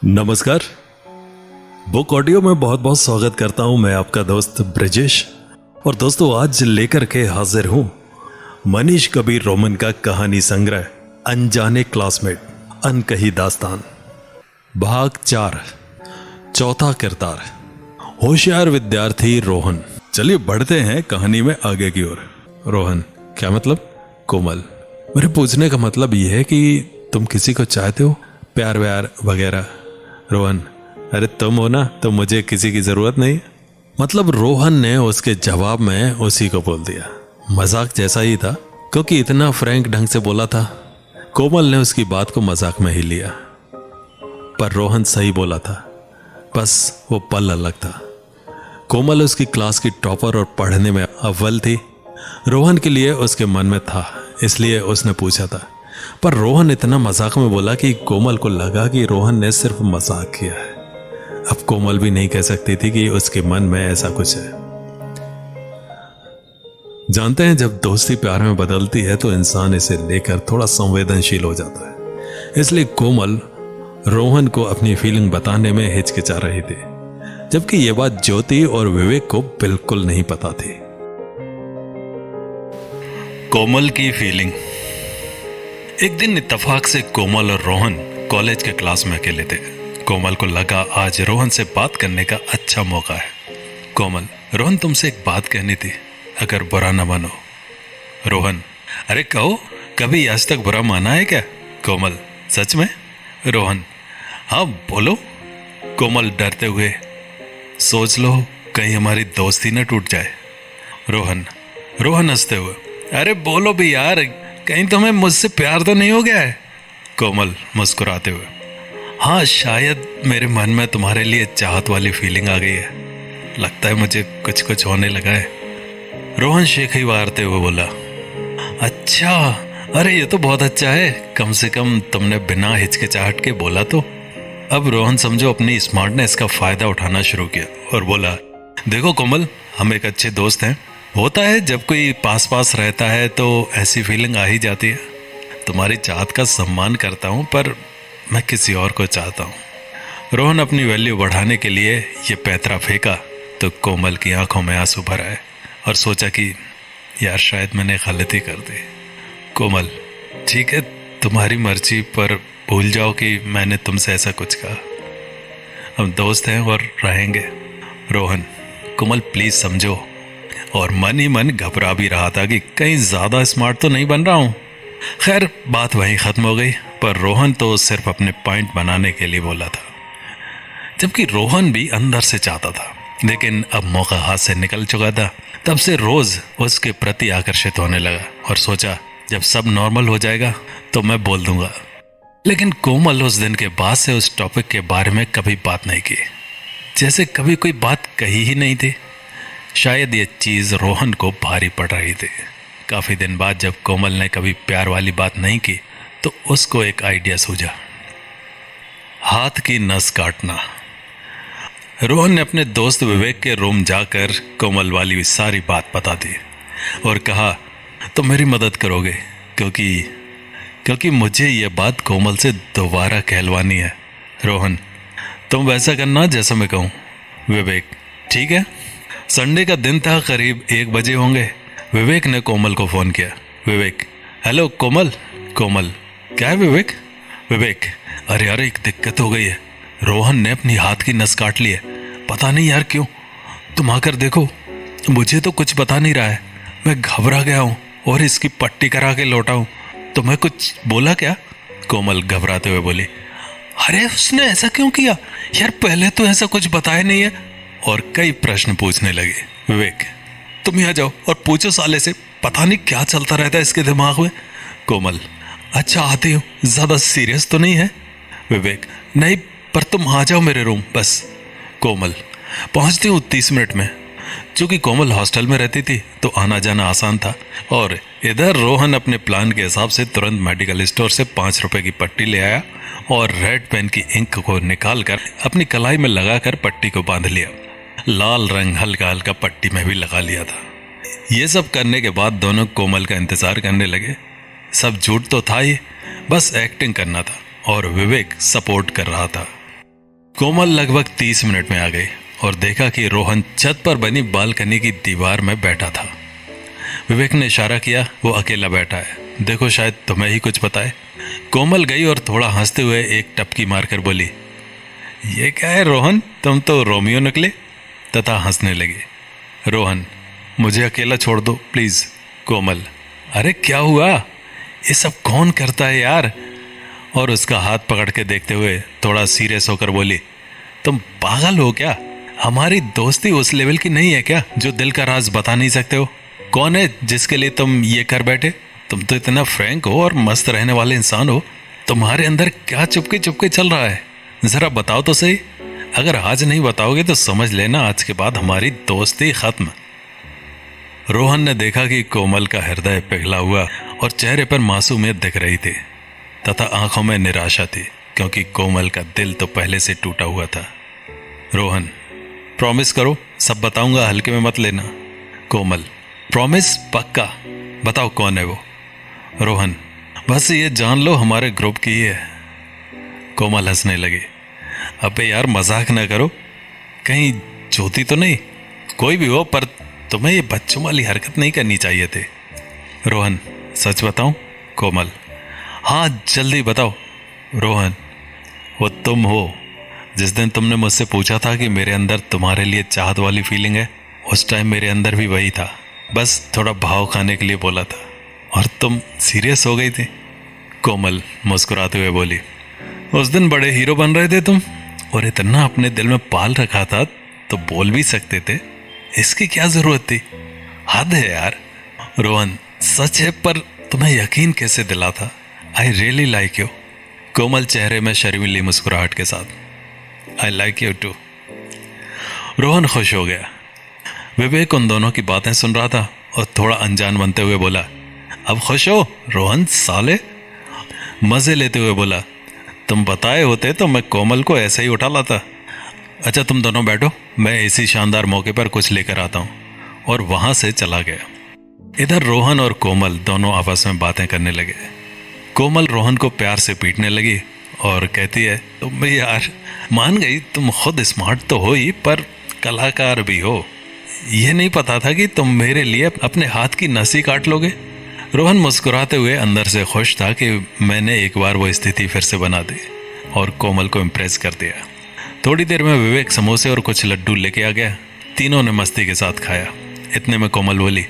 नमस्कार। Book audio में बहुत बहुत स्वागत करता हूं मैं आपका दोस्त ब्रजेश। और दोस्तों, आज लेकर के हाजिर हूं मनीष कबीर रोमन का कहानी संग्रह अनजाने क्लासमेट, अनकही दास्तान, भाग 4, चौथा किरदार, होशियार विद्यार्थी रोहन। चलिए बढ़ते हैं कहानी में आगे की ओर। रोहन, क्या मतलब? कोमल, मेरे पूछने का मतलब यह है कि तुम किसी को चाहते हो, प्यार व्यार वगैरह? रोहन, अरे तुम हो ना, तो मुझे किसी की जरूरत नहीं। मतलब रोहन ने उसके जवाब में उसी को बोल दिया। मजाक जैसा ही था, क्योंकि इतना फ्रैंक ढंग से बोला था। कोमल ने उसकी बात को मजाक में ही लिया, पर रोहन सही बोला था, बस वो पल अलग था। कोमल उसकी क्लास की टॉपर और पढ़ने में अव्वल थी। रोहन के लिए उसके मन में था, इसलिए उसने पूछा था। पर रोहन इतना मजाक में बोला कि कोमल को लगा कि रोहन ने सिर्फ मजाक किया है। अब कोमल भी नहीं कह सकती थी कि उसके मन में ऐसा कुछ है। जानते हैं, जब दोस्ती प्यार में बदलती है तो इंसान इसे लेकर थोड़ा संवेदनशील हो जाता है। इसलिए कोमल रोहन को अपनी फीलिंग बताने में हिचकिचा रही थी, जबकि यह बात ज्योति और विवेक को बिल्कुल नहीं पता थी। कोमल की फीलिंग। एक दिन इत्तेफाक से कोमल और रोहन कॉलेज के क्लास में अकेले थे। कोमल को लगा आज रोहन से बात करने का अच्छा मौका है। कोमल, रोहन तुमसे एक बात कहनी थी, अगर बुरा न मानो। रोहन, अरे कहो, कभी आज तक बुरा माना है क्या? कोमल, सच में? रोहन, हाँ बोलो। कोमल डरते हुए, सोच लो कहीं हमारी दोस्ती न टूट जाए। रोहन हंसते हुए, अरे बोलो भी यार, कहीं तुम्हें मुझसे प्यार तो नहीं हो गया है? कोमल मुस्कुराते हुए, हाँ शायद मेरे मन में तुम्हारे लिए चाहत वाली फीलिंग आ गई है। लगता है मुझे कुछ होने लगा है। रोहन शेखी वारते हुए बोला, अच्छा, अरे ये तो बहुत अच्छा है, कम से कम तुमने बिना हिचकिचाहट के बोला तो। अब रोहन समझो अपनी स्मार्टनेस का फायदा उठाना शुरू किया और बोला, देखो कोमल, हम एक अच्छे दोस्त हैं। होता है जब कोई पास पास रहता है तो ऐसी फीलिंग आ ही जाती है। तुम्हारी चाहत का सम्मान करता हूँ, पर मैं किसी और को चाहता हूँ। रोहन अपनी वैल्यू बढ़ाने के लिए ये पैतरा फेंका तो कोमल की आंखों में आंसू भर आए और सोचा कि यार शायद मैंने गलती कर दी। कोमल, ठीक है तुम्हारी मर्जी, पर भूल जाओ कि मैंने तुमसे ऐसा कुछ कहा। हम दोस्त हैं और रहेंगे। रोहन, कोमल प्लीज समझो। और मन ही मन घबरा भी रहा था कि कहीं ज्यादा स्मार्ट तो नहीं बन रहा हूं। खैर बात वहीं खत्म हो गई, पर रोहन तो सिर्फ अपने पॉइंट बनाने के लिए बोला था, जबकि रोहन भी अंदर से चाहता था। लेकिन अब मौका हाथ से निकल चुका था। तब से रोज उसके प्रति आकर्षित होने लगा और सोचा जब सब नॉर्मल हो जाएगा तो मैं बोल दूंगा। लेकिन कोमल उस दिन के बाद से उस टॉपिक के बारे में कभी बात नहीं की, जैसे कभी कोई बात कही ही नहीं थी। शायद ये चीज रोहन को भारी पड़ रही थी। काफी दिन बाद जब कोमल ने कभी प्यार वाली बात नहीं की तो उसको एक आइडिया सूझा, हाथ की नस काटना। रोहन ने अपने दोस्त विवेक के रूम जाकर कोमल वाली सारी बात बता दी और कहा, तुम मेरी मदद करोगे क्योंकि मुझे यह बात कोमल से दोबारा कहलवानी है। रोहन, तुम वैसा करना जैसा मैं कहूँ। विवेक, ठीक है। संडे का दिन था, करीब 1 बजे होंगे। विवेक ने कोमल को फोन किया। विवेक, हेलो कोमल। कोमल, क्या है विवेक? विवेक, अरे यार एक दिक्कत हो गई है। रोहन ने अपनी हाथ की नस काट ली है, पता नहीं यार क्यों। तुम आकर देखो। मुझे तो कुछ बता नहीं रहा है, मैं घबरा गया हूँ और इसकी पट्टी करा के लौटा हूँ। तुम्हें कुछ बोला क्या? कोमल घबराते हुए बोली, अरे उसने ऐसा क्यों किया यार, पहले तो ऐसा कुछ बताया नहीं है। और कई प्रश्न पूछने लगे। विवेक, तुम यहाँ जाओ और पूछो साले से, पता नहीं क्या चलता रहता है इसके दिमाग में। कोमल, अच्छा आती हूँ, ज्यादा सीरियस तो नहीं है? विवेक, नहीं पर तुम आ जाओ मेरे रूम बस। कोमल, पहुंचती हूँ 30 मिनट में। चूंकि कोमल हॉस्टल में रहती थी तो आना जाना आसान था, और इधर रोहन अपने प्लान के हिसाब से तुरंत मेडिकल स्टोर से 5 रुपए की पट्टी ले आया और रेड पेन की इंक को निकालकर अपनी कलाई में लगाकर पट्टी को बांध लिया। लाल रंग हल्का हल्का पट्टी में भी लगा लिया था। ये सब करने के बाद दोनों कोमल का इंतजार करने लगे। सब झूठ तो था ही, बस एक्टिंग करना था और विवेक सपोर्ट कर रहा था। कोमल लगभग 30 मिनट में आ गई और देखा कि रोहन छत पर बनी बालकनी की दीवार में बैठा था। विवेक ने इशारा किया, वो अकेला बैठा है, देखो शायद तुम्हें ही कुछ पता है। कोमल गई और थोड़ा हंसते हुए एक टपकी मारकर बोली, ये क्या है रोहन, तुम तो रोमियो निकले, तथा हंसने लगी। रोहन, मुझे अकेला छोड़ दो प्लीज। कोमल, अरे क्या हुआ, ये सब कौन करता है यार। और उसका हाथ पकड़ के देखते हुए थोड़ा सीरियस होकर बोली, तुम पागल हो क्या, हमारी दोस्ती उस लेवल की नहीं है क्या जो दिल का राज बता नहीं सकते हो। कौन है जिसके लिए तुम ये कर बैठे, तुम तो इतना फ्रैंक हो और मस्त रहने वाले इंसान हो, तुम्हारे अंदर क्या चुपके चुपके चल रहा है, जरा बताओ तो सही। अगर आज नहीं बताओगे तो समझ लेना आज के बाद हमारी दोस्ती खत्म। रोहन ने देखा कि कोमल का हृदय पिघला हुआ और चेहरे पर मासूमियत दिख रही थी तथा आंखों में निराशा थी, क्योंकि कोमल का दिल तो पहले से टूटा हुआ था। रोहन, प्रॉमिस करो सब बताऊंगा, हल्के में मत लेना। कोमल, प्रॉमिस पक्का, बताओ कौन है वो। रोहन, बस ये जान लो हमारे ग्रुप की ही है। कोमल हंसने लगी, अबे यार मजाक ना करो, कहीं ज्योति तो नहीं। कोई भी हो, पर तुम्हें ये बच्चों वाली हरकत नहीं करनी चाहिए थी। रोहन, सच बताऊं। कोमल, हाँ जल्दी बताओ। रोहन, वो तुम हो जिस दिन तुमने मुझसे पूछा था कि मेरे अंदर तुम्हारे लिए चाहत वाली फीलिंग है, उस टाइम मेरे अंदर भी वही था, बस थोड़ा भाव खाने के लिए बोला था और तुम सीरियस हो गई थी। कोमल मुस्कुराते हुए बोली, उस दिन बड़े हीरो बन रहे थे तुम, और इतना अपने दिल में पाल रखा था तो बोल भी सकते थे, इसकी क्या जरूरत थी, हद है यार। रोहन, सच है, पर तुम्हें यकीन कैसे दिला था, आई रियली लाइक यू। कोमल चेहरे में शर्मीली मुस्कुराहट के साथ, I like you too. Rohan खुश हो गया। विवेक उन दोनों की बातें सुन रहा था और थोड़ा अनजान बनते हुए बोला, अब खुश हो रोहन साले। मजे लेते हुए बोला, तुम बताए होते तो मैं कोमल को ऐसे ही उठा लाता। अच्छा तुम दोनों बैठो, मैं इसी शानदार मौके पर कुछ लेकर आता हूँ। और वहां से चला गया। इधर रोहन और कोमल दोनों आपस में बातें करने लगे। कोमल रोहन को प्यार से पीटने लगी और कहती है, तुम यार मान गई, तुम खुद स्मार्ट तो हो ही, पर कलाकार भी हो। ये नहीं पता था कि तुम मेरे लिए अपने हाथ की नसी काट लोगे। रोहन मुस्कुराते हुए अंदर से खुश था कि मैंने एक बार वो स्थिति फिर से बना दी और कोमल को इम्प्रेस कर दिया। थोड़ी देर में विवेक समोसे और कुछ लड्डू लेके आ गया। तीनों ने मस्ती के साथ खाया। इतने में कोमल बोली,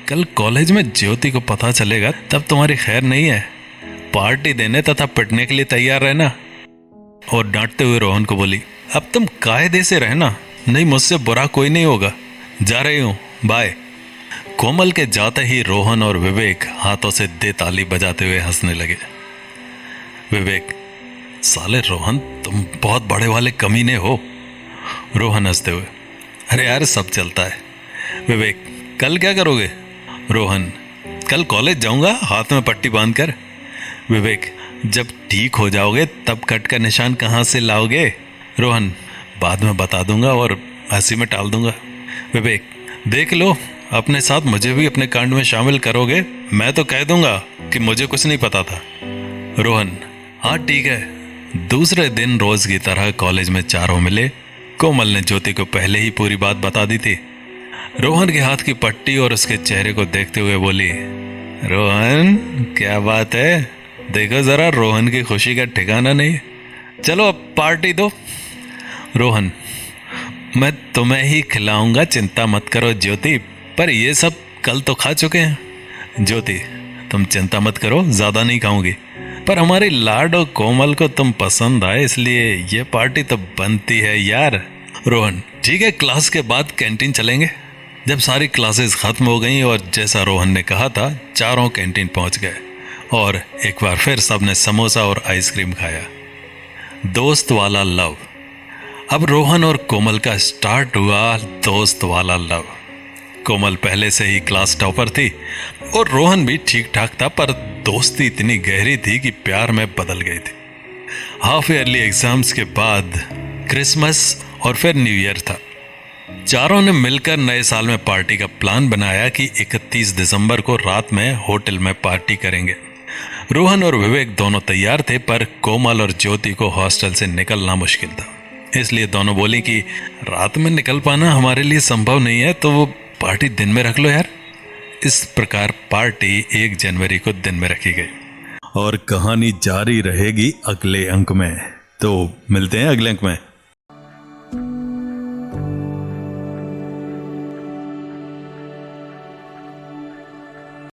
कल कॉलेज में ज्योति को पता चलेगा तब तुम्हारी खैर नहीं है, पार्टी देने तथा पिटने के लिए तैयार रहना। और डांटते हुए रोहन को बोली, अब तुम कायदे से रहना, नहीं मुझसे बुरा कोई नहीं होगा, जा रही हूं, बाय। कोमल के जाते ही रोहन और विवेक हाथों से दे ताली बजाते हुए हंसने लगे। विवेक, साले रोहन तुम बहुत बड़े वाले कमीने हो। रोहन हंसते हुए, अरे यार सब चलता है। विवेक, कल क्या करोगे। रोहन, कल कॉलेज जाऊंगा हाथ में पट्टी बांधकर। विवेक, जब ठीक हो जाओगे तब कट का निशान कहाँ से लाओगे। रोहन, बाद में बता दूंगा और हंसी में टाल दूंगा। विवेक, देख लो अपने साथ मुझे भी अपने कांड में शामिल करोगे, मैं तो कह दूंगा कि मुझे कुछ नहीं पता था। रोहन, हाँ ठीक है। दूसरे दिन रोज की तरह कॉलेज में चारों मिले। कोमल ने ज्योति को पहले ही पूरी बात बता दी थी। रोहन के हाथ की पट्टी और उसके चेहरे को देखते हुए बोली, रोहन क्या बात है, देखो जरा रोहन की खुशी का ठिकाना नहीं, चलो अब पार्टी दो। रोहन, मैं तुम्हें ही खिलाऊंगा, चिंता मत करो ज्योति, पर ये सब कल तो खा चुके हैं। ज्योति, तुम चिंता मत करो, ज्यादा नहीं खाऊंगी, पर हमारी लाड और कोमल को तुम पसंद आए इसलिए ये पार्टी तो बनती है यार। रोहन, ठीक है, क्लास के बाद कैंटीन चलेंगे। जब सारी क्लासेस खत्म हो गईं और जैसा रोहन ने कहा था, चारों कैंटीन पहुंच गए और एक बार फिर सबने समोसा और आइसक्रीम खाया। दोस्त वाला लव। अब रोहन और कोमल का स्टार्ट हुआ दोस्त वाला लव। कोमल पहले से ही क्लास टॉपर थी और रोहन भी ठीक ठाक था, पर दोस्ती इतनी गहरी थी कि प्यार में बदल गई थी। हाफ ईयरली एग्जाम्स के बाद क्रिसमस और फिर न्यू ईयर था। चारों ने मिलकर नए साल में पार्टी का प्लान बनाया कि 31 दिसंबर को रात में होटल में पार्टी करेंगे। रोहन और विवेक दोनों तैयार थे, पर कोमल और ज्योति को हॉस्टल से निकलना मुश्किल था, इसलिए दोनों बोली कि रात में निकल पाना हमारे लिए संभव नहीं है, तो वो पार्टी दिन में रख लो यार। इस प्रकार पार्टी 1 जनवरी को दिन में रखी गई और कहानी जारी रहेगी अगले अंक में। तो मिलते हैं अगले अंक में।